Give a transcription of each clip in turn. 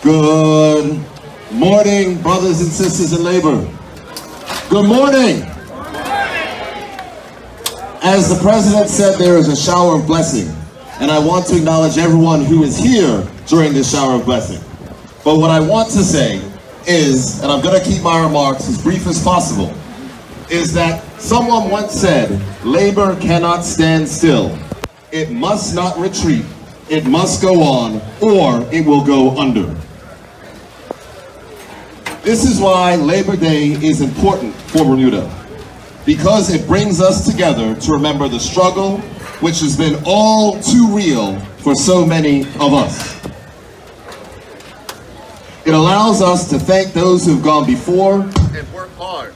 Good morning, brothers and sisters in labor. Good morning. As the president said, there is a shower of blessing, and I want to acknowledge everyone who is here during this shower of blessing. But what I want to say is, and I'm going to keep my remarks as brief as possible, is that someone once said, labor cannot stand still. It must not retreat. It must go on, or it will go under. This is why Labor Day is important for Bermuda, because it brings us together to remember the struggle, which has been all too real for so many of us. It allows us to thank those who have gone before and worked hard.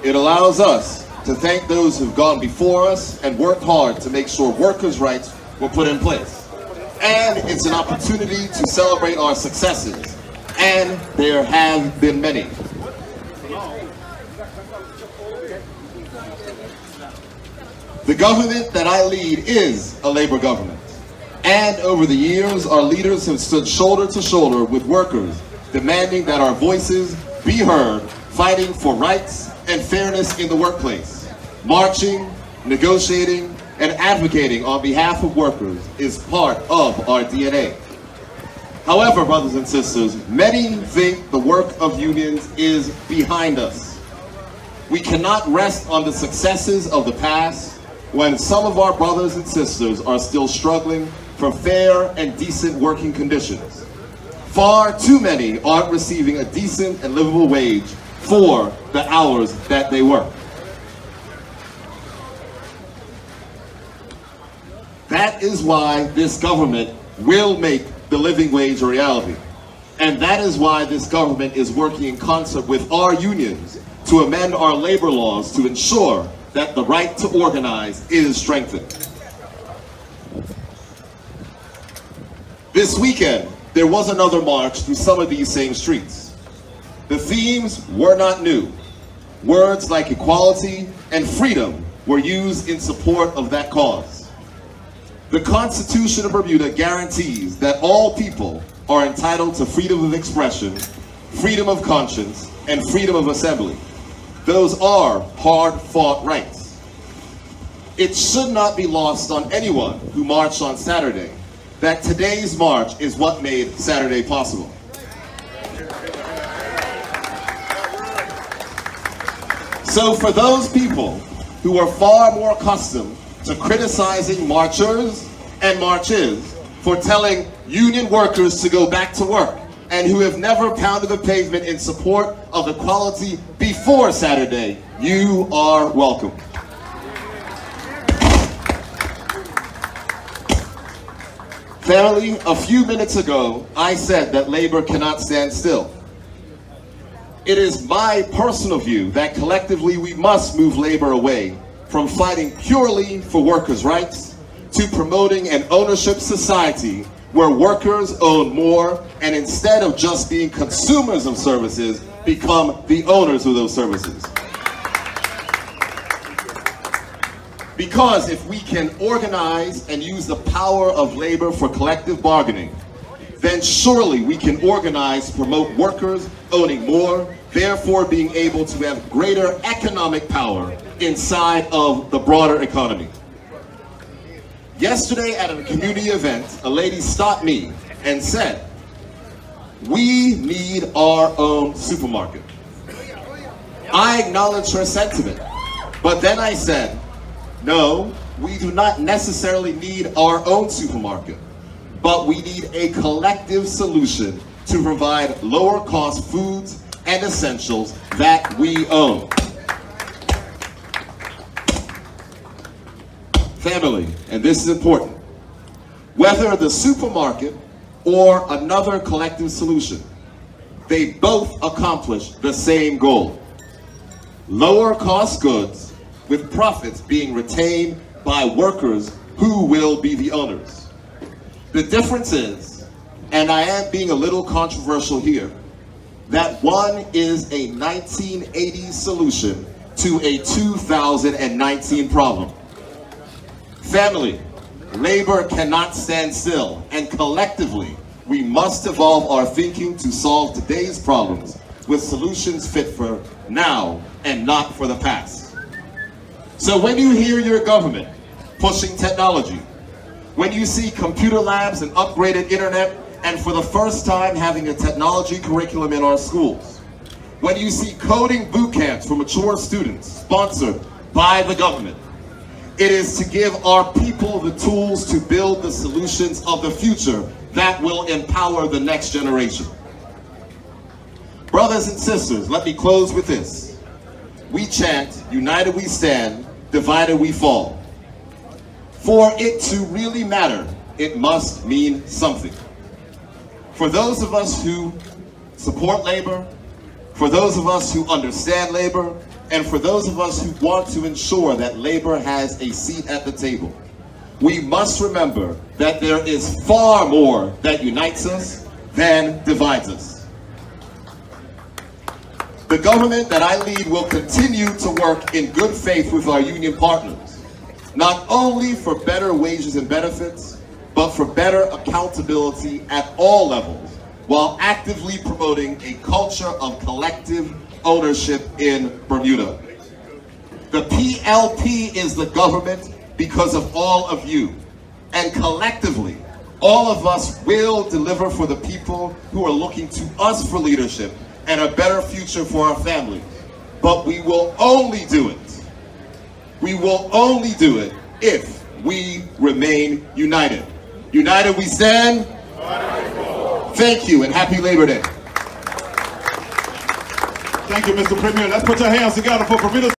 It allows us to thank those who've gone before us and worked hard to make sure workers' rights were put in place. And it's an opportunity to celebrate our successes, and there have been many. The government that I lead is a labor government, and over the years our leaders have stood shoulder to shoulder with workers, demanding that our voices be heard, fighting for rights and fairness in the workplace. Marching, negotiating, and advocating on behalf of workers is part of our DNA. However, brothers and sisters, many think the work of unions is behind us. We cannot rest on the successes of the past when some of our brothers and sisters are still struggling for fair and decent working conditions. Far too many aren't receiving a decent and livable wage for the hours that they work. That is why this government will make the living wage a reality. And that is why this government is working in concert with our unions to amend our labor laws to ensure that the right to organize is strengthened. This weekend, there was another march through some of these same streets. The themes were not new. Words like equality and freedom were used in support of that cause. The Constitution of Bermuda guarantees that all people are entitled to freedom of expression, freedom of conscience, and freedom of assembly. Those are hard-fought rights. It should not be lost on anyone who marched on Saturday that today's march is what made Saturday possible. So for those people who are far more accustomed to criticizing marchers and marches for telling union workers to go back to work, and who have never pounded the pavement in support of equality before Saturday, you are welcome. Family, a few minutes ago, I said that labor cannot stand still. It is my personal view that collectively we must move labor away from fighting purely for workers' rights to promoting an ownership society where workers own more and instead of just being consumers of services, become the owners of those services. Because if we can organize and use the power of labor for collective bargaining, then surely we can organize to promote workers owning more, therefore being able to have greater economic power inside of the broader economy. Yesterday at a community event, a lady stopped me and said, "We need our own supermarket." I acknowledged her sentiment, but then I said, no, we do not necessarily need our own supermarket, but we need a collective solution to provide lower cost foods and essentials that we own. Family, and this is important, whether the supermarket or another collective solution, they both accomplish the same goal: lower cost goods with profits being retained by workers who will be the owners. The difference is, and I am being a little controversial here, that one is a 1980s solution to a 2019 problem. Family, labor cannot stand still, and collectively, we must evolve our thinking to solve today's problems with solutions fit for now and not for the past. So when you hear your government pushing technology, when you see computer labs and upgraded internet, and for the first time having a technology curriculum in our schools, when you see coding boot camps for mature students sponsored by the government, it is to give our people the tools to build the solutions of the future that will empower the next generation. Brothers and sisters, let me close with this. We chant, united we stand, divided we fall. For it to really matter, it must mean something. For those of us who support labor, for those of us who understand labor, and for those of us who want to ensure that labor has a seat at the table, we must remember that there is far more that unites us than divides us. The government that I lead will continue to work in good faith with our union partners, not only for better wages and benefits, but for better accountability at all levels, while actively promoting a culture of collective ownership in Bermuda. The PLP is the government because of all of you, and collectively, all of us will deliver for the people who are looking to us for leadership and a better future for our families. But we will only do it. We will only do it if we remain united. United we stand. Thank you and happy Labor Day. Thank you, Mr. Premier. Let's put your hands together for Bermuda.